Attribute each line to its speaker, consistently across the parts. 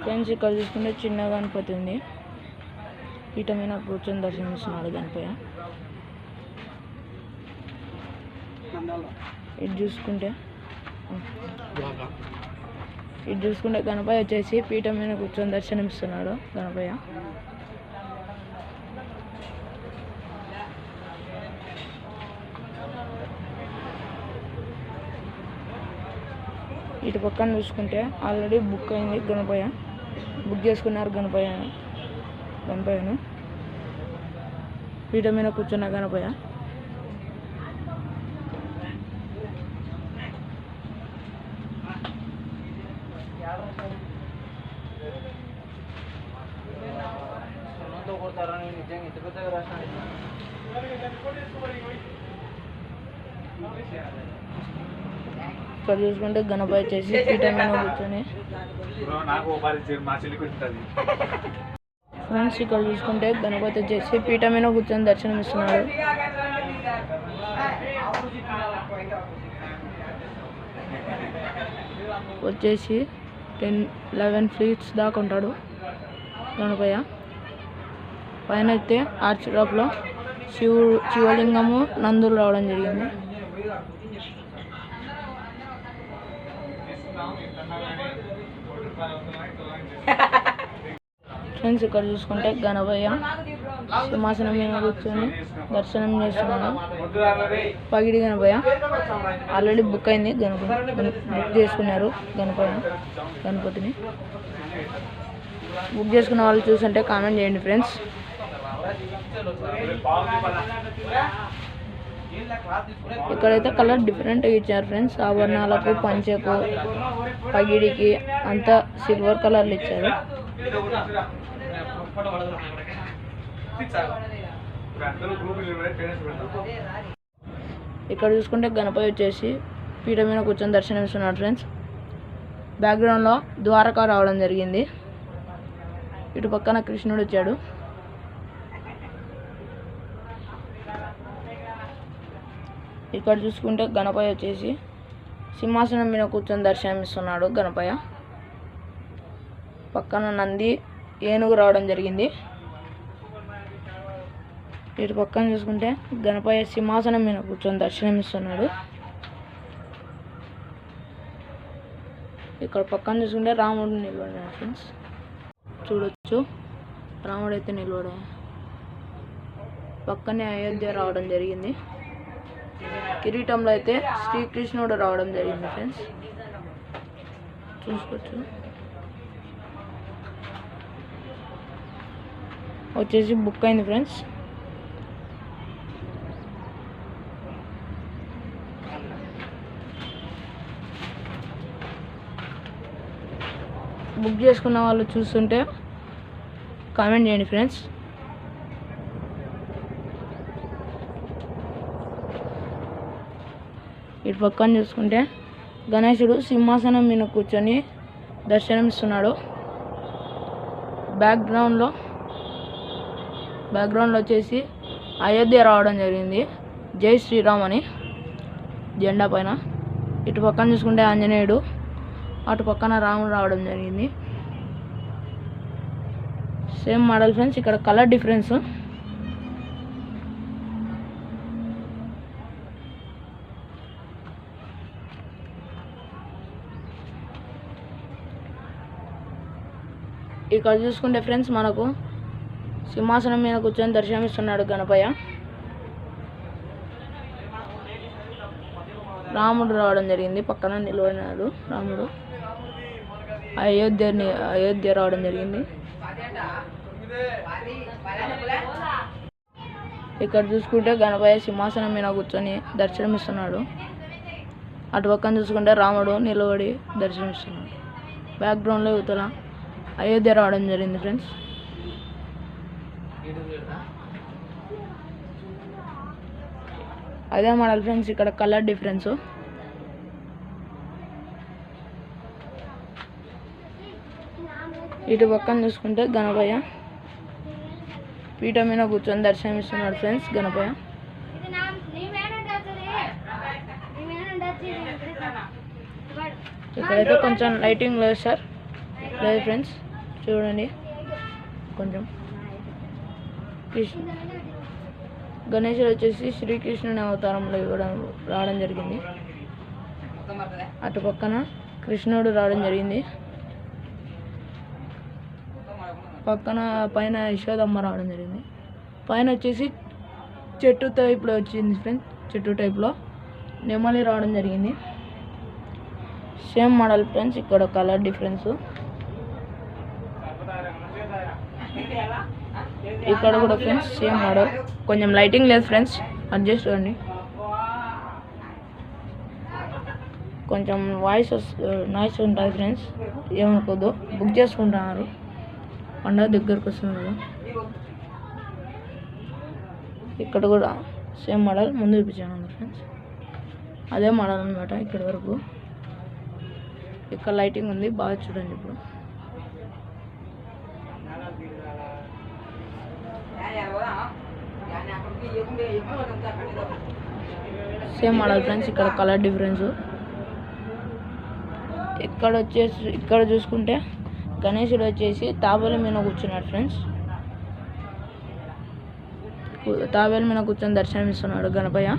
Speaker 1: Friends ఇక్కడ చూసుకుంటే చిన్న గణపతి ఉంది. పీఠ మీద కూర్చొని దర్శనమిస్తున్నాడు గణపయ్య. ఇది చూసుకుంటే గణపయ్య వచ్చేసి పీఠ మీద కూర్చొని దర్శనమిస్తున్నాడు గణపయ్య. ఇటు పక్కన చూసుకుంటే ఆల్రెడీ బుక్ అయింది గణపయ్య. బుక్ చేసుకున్నారు గణపయ్యను. పీఠ మీద కూర్చున్న గణపయ్య. ఇక్కడ చూసుకుంటే గణపయ్య వచ్చేసి పీఠ మీద కూర్చొని. ఫ్రెండ్స్ ఇక్కడ చూసుకుంటే గణపతి వచ్చేసి పీఠ మీద కూర్చొని దర్శనమిస్తున్నాడు. వచ్చేసి 10-11 ఫీట్స్ దాకా ఉంటాడు గణపయ్య. పైన అయితే ఆర్చ్ టాప్లో శివలింగము నందులు రావడం జరిగింది. ఫ్రెండ్స్ ఇక్కడ చూసుకుంటే గణపయ్య సింహాసనం మీద కూర్చొని దర్శనం చేస్తున్నాడు. పగిడి గణపయ్య ఆల్రెడీ బుక్ అయింది. బుక్ చేసుకున్నారు గణపతిని. బుక్ చేసుకున్న వాళ్ళు చూస్తుంటే కామెంట్ చేయండి ఫ్రెండ్స్. ఇక్కడైతే కలర్ డిఫరెంట్గా ఇచ్చారు ఫ్రెండ్స్. ఆభరణాలకు, పంచెకు, పగిడికి అంతా సిల్వర్ కలర్లు ఇచ్చారు. ఇక్కడ చూసుకుంటే గణపతి వచ్చేసి పీఠ మీద కూర్చొని దర్శనమిస్తున్నాడు ఫ్రెండ్స్. బ్యాక్గ్రౌండ్లో ద్వారకా రావడం జరిగింది. ఇటు పక్కన కృష్ణుడు వచ్చాడు. ఇక్కడ చూసుకుంటే గణపయ్య వచ్చేసి సింహాసనం మీద కూర్చొని దర్శనమిస్తున్నాడు గణపయ్య. పక్కన నంది, ఏనుగు రావడం జరిగింది. ఇటు పక్కన చూసుకుంటే గణపయ్య సింహాసనం మీద కూర్చొని దర్శనమిస్తున్నాడు. ఇక్కడ పక్కన చూసుకుంటే రాముడు నిలబడాడు ఫ్రెండ్స్. చూడొచ్చు రాముడు అయితే నిలబడాడు. పక్కనే అయోధ్య రావడం జరిగింది. కిరీటంలో అయితే శ్రీకృష్ణుడు రావడం జరిగింది ఫ్రెండ్స్. చూసుకోవచ్చు. వచ్చేసి బుక్ అయింది ఫ్రెండ్స్. బుక్ చేసుకున్న వాళ్ళు చూస్తుంటే కామెంట్ చేయండి ఫ్రెండ్స్. ఇటు పక్కన చూసుకుంటే గణేశుడు సింహాసనం మీద కూర్చొని దర్శనమిస్తున్నాడు. బ్యాక్గ్రౌండ్లో వచ్చేసి అయోధ్య రావడం జరిగింది. జై శ్రీరామ్ అని జెండా పైన. ఇటు పక్కన చూసుకుంటే ఆంజనేయుడు, అటు పక్కన రాముడు రావడం జరిగింది. Same model friends. ఇక్కడ కలర్ డిఫరెన్స్. ఇక్కడ చూసుకుంటే ఫ్రెండ్స్ మనకు సింహాసనం మీద కూర్చొని దర్శనమిస్తున్నాడు గణపయ్య. రాముడు రావడం జరిగింది. పక్కన నిలబడినాడు రాముడు. అయోధ్య రావడం జరిగింది. ఇక్కడ చూసుకుంటే గణపయ్య సింహాసనం మీద కూర్చొని దర్శనమిస్తున్నాడు. అటు పక్కన చూసుకుంటే రాముడు నిలబడి దర్శనమిస్తున్నాడు. బ్యాక్గ్రౌండ్లో యువతల అయోధ్య రావడం జరిగింది ఫ్రెండ్స్. అదే మోడల్ ఫ్రెండ్స్. ఇక్కడ కలర్ డిఫరెన్స్. ఇటు పక్కన చూసుకుంటే గణపయ్య పీఠ మీద కూర్చొని దర్శనమిస్తున్నాడు ఫ్రెండ్స్ గణపయ్య. ఇక్కడైతే కొంచెం లైటింగ్ లేదు సార్. లేదు ఫ్రెండ్స్, చూడండి కొంచెం. గణేశుడు వచ్చేసి శ్రీకృష్ణుని అవతారంలో రావడం జరిగింది. అటు పక్కన కృష్ణుడు రావడం జరిగింది. పక్కన పైన యశోదమ్మ రావడం జరిగింది. పైన వచ్చేసి చెట్టు టైప్లో వచ్చింది ఫ్రెండ్స్. చెట్టు టైప్లో నెమలి రావడం జరిగింది. Same model friends. ఇక్కడ కలర్ డిఫరెన్స్. ఇక్కడ కూడా ఫ్రెండ్స్ సేమ్ మోడల్. కొంచెం లైటింగ్ లేదు ఫ్రెండ్స్, అడ్జస్ట్ అవ్వండి. కొంచెం నాయిస్ ఉంటుంది ఫ్రెండ్స్, ఏమనుకోదు. బుక్ చేసుకుంటున్నారు, పండుగ దగ్గరకు వస్తుంది కదా. ఇక్కడ కూడా సేమ్ మోడల్ ముందు చూపించాను ఫ్రెండ్స్. అదే మోడల్ అనమాట ఇక్కడి వరకు. ఇక్కడ లైటింగ్ ఉంది, బాగా చూడండి. ఇప్పుడు సేమ్ మోడల్ ఫ్రెండ్స్. ఇక్కడ కలర్ డిఫరెన్స్. ఇక్కడ చూసుకుంటే గణేశుడు వచ్చేసి తాబేలు మీద కూర్చున్నాడు ఫ్రెండ్స్. తాబేలు మీద కూర్చొని దర్శనం ఇస్తున్నాడు గణపయ్య.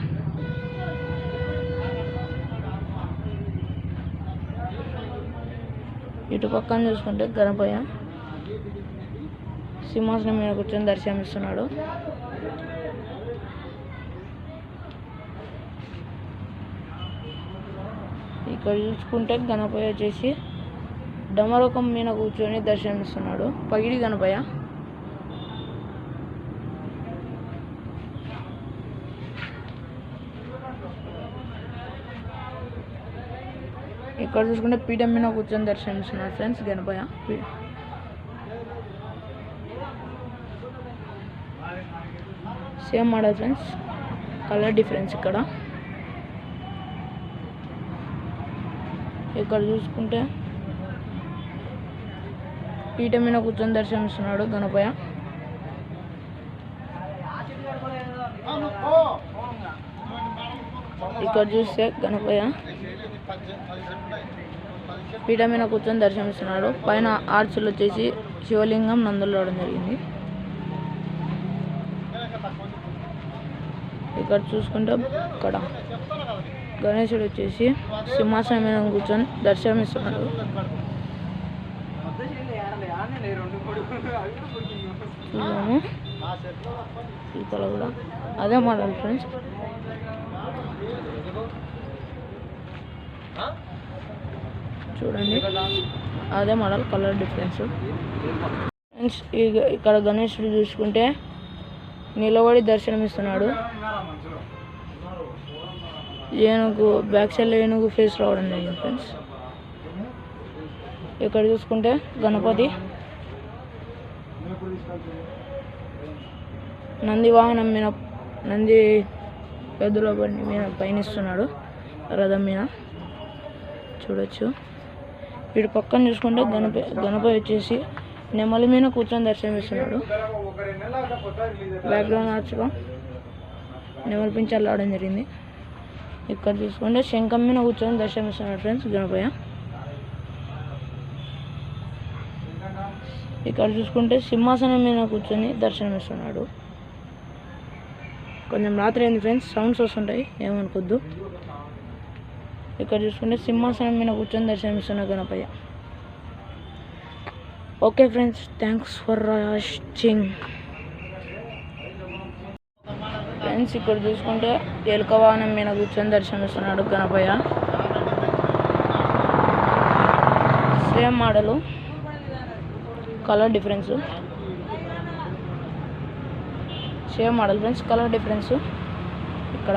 Speaker 1: ఇటు పక్కన చూసుకుంటే గణపయ్య సింహాసనం మీద కూర్చొని దర్శనం ఇస్తున్నాడు. ఇక్కడ చూసుకుంటే గణపయ్య వచ్చేసి డమరకం మీద కూర్చొని దర్శనం ఇస్తున్నాడు. పగిడి గణపయ్య. ఇక్కడ చూసుకుంటే పీఠం మీద కూర్చొని దర్శనం ఇస్తున్నాడు friends Ganapayya. Same model friends, colour difference. ఇక్కడ చూసుకుంటే పీఠం మీద కూర్చొని దర్శనం ఇస్తున్నాడు గణపయ్య. ఇక్కడ చూస్తే గణపయ్య పీఠం మీద కూర్చొని దర్శనం ఇస్తున్నాడు. పైన ఆర్చులు వచ్చేసి శివలింగం నందులు రావడం జరిగింది. ఇక్కడ చూసుకుంటే ఇక్కడ గణేశుడు వచ్చేసి సింహాసనం మీద కూర్చొని దర్శనం ఇస్తున్నాడు. చూద్దాము ఇక్కడ కూడా అదే మోడల్ ఫ్రెండ్స్. చూడండి అదే మోడల్, కలర్ డిఫరెన్స్ ఫ్రెండ్స్. ఇక్కడ గణేశుడు చూసుకుంటే నిలబడి దర్శనం ఇస్తున్నాడు. ఏనుగు బ్యాక్ సైడ్లో ఏనుగు ఫేస్ రావడం జరిగింది ఫ్రెండ్స్. ఇక్కడ చూసుకుంటే గణపతి నంది వాహనం మీద, నంది ఎద్దుల బండి మీద పయనిస్తున్నాడు రథం మీద, చూడొచ్చు. వీడు పక్కన చూసుకుంటే గణపతి వచ్చేసి నెమలి మీద కూర్చొని దర్శనం ఇస్తున్నాడు. బ్యాక్గ్రౌండ్ ఆర్చ్లో నెమలి పింఛాలు రావడం జరిగింది. ఇక్కడ చూసుకుంటే శంఖం మీద కూర్చొని దర్శనం ఇస్తున్నాడు ఫ్రెండ్స్ గణపయ్య. ఇక్కడ చూసుకుంటే సింహాసనం మీద కూర్చొని దర్శనం ఇస్తున్నాడు. కొంచెం రాత్రి అయింది ఫ్రెండ్స్, సౌండ్స్ వస్తుంటాయి, ఏమనుకోద్దు. ఇక్కడ చూసుకుంటే సింహాసనం మీద కూర్చొని దర్శనం ఇస్తున్నాడు Ganapayya. Okay friends, thanks for watching friends. ఇక్కడ చూసుకుంటే ఎలుక వాహనం మీద కూర్చొని దర్శనం ఇస్తున్నాడు Ganapayya. Same model, colour difference. Same model friends, colour difference. ఇక్కడ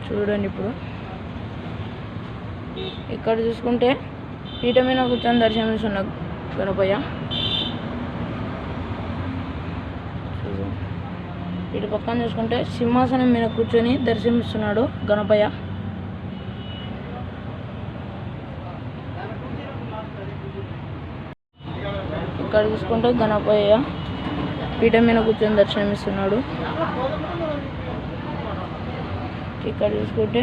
Speaker 1: చూడండి. ఇప్పుడు ఇక్కడ చూసుకుంటే పీఠం మీద కూర్చొని దర్శనం ఇస్తున్న గణపయ్య. ఇటు పక్కన చూసుకుంటే సింహాసనం మీద కూర్చొని దర్శనమిస్తున్నాడు గణపయ్య. ఇక్కడ చూసుకుంటే గణపయ్య పీఠం మీద కూర్చొని దర్శనమిస్తున్నాడు. ఇక్కడ చూసుకుంటే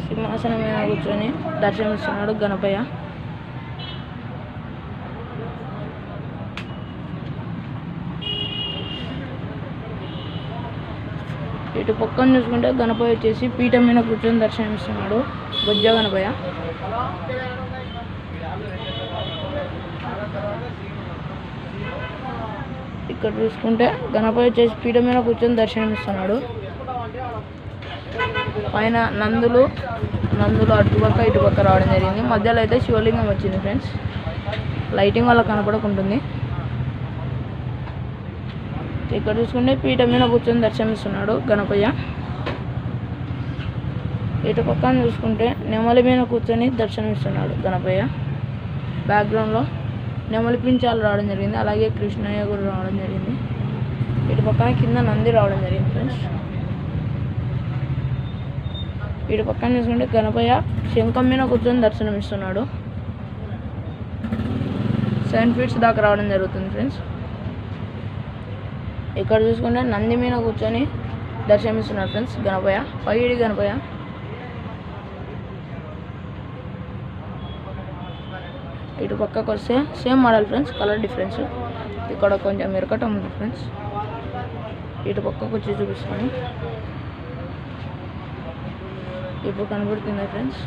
Speaker 1: సింహాసనం మీద కూర్చొని దర్శనమిస్తున్నాడు గణపయ్య. ఇటు పక్కన చూసుకుంటే గణపయ్య వచ్చేసి పీఠం మీద కూర్చొని దర్శనమిస్తున్నాడు బొజ్జ గణపయ్య. ఇక్కడ చూసుకుంటే గణపయ్య వచ్చేసి పీఠం మీద కూర్చొని దర్శనమిస్తున్నాడు. పైన నందులు అటుపక్క ఇటుపక్క రావడం జరిగింది. మధ్యలో అయితే శివలింగం వచ్చింది ఫ్రెండ్స్. లైటింగ్ వల్ల కనపడకుంటుంది. ఇక్కడ చూసుకుంటే పీఠం మీద కూర్చొని దర్శనమిస్తున్నాడు గణపయ్య. ఇటు పక్కన చూసుకుంటే నెమలి మీద కూర్చొని దర్శనమిస్తున్నాడు గణపయ్య. బ్యాక్గ్రౌండ్లో నెమలి పించాలు రావడం జరిగింది. అలాగే కృష్ణయ్య కూడా రావడం జరిగింది. ఇటు పక్కన కింద నంది రావడం జరిగింది ఫ్రెండ్స్. ఇటు పక్కన చూసుకుంటే గణపయ్య శంఖం మీద కూర్చొని దర్శనమిస్తున్నాడు. 7 feet దాకా రావడం జరుగుతుంది ఫ్రెండ్స్. ఇక్కడ చూసుకుంటే నంది మీద కూర్చొని దర్శనమిస్తున్నాడు ఫ్రెండ్స్ గణపయ్య. పైడి గణపయ్య. ఇటు పక్కకు వస్తే same model friends, colour difference. ఇక్కడ కొంచెం ఇరకటం ఉంది ఫ్రెండ్స్. ఇటు పక్కకు వచ్చి చూపిస్తాను. ఇప్పుడు కనబడుతుంది ఫ్రెండ్స్.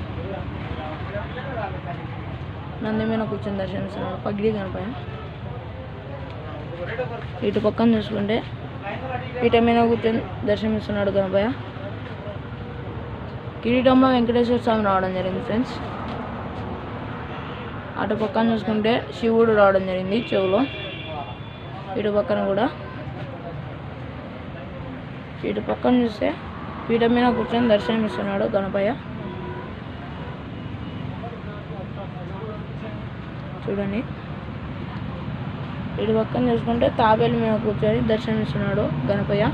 Speaker 1: నంది మీద కూర్చొని దర్శనమిస్తున్నాడు పగిడి గణపయ్య. ఇటు పక్కన చూసుకుంటే పీఠం మీద కూర్చొని దర్శనమిస్తున్నాడు గణపయ్య. కిరీటంలో వెంకటేశ్వర స్వామి రావడం జరిగింది ఫ్రెండ్స్. అటు పక్కన చూసుకుంటే శివుడు రావడం జరిగింది చెవులో. ఇటు పక్కన కూడా. ఇటు పక్కన చూస్తే పీఠం మీద కూర్చొని దర్శనమిస్తున్నాడు గణపయ్య. చూడండి. ఇటు పక్కన చూసుకుంటే తాబేలు మీద కూర్చొని దర్శనమిస్తున్నాడు గణపయ్య.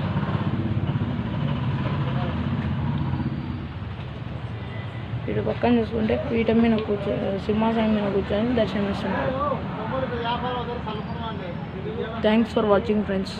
Speaker 1: ఇటు పక్కన చూసుకుంటే పీఠం మీద సింహాసనం మీద కూర్చొని దర్శనమిస్తున్నాడు. Thanks for watching friends.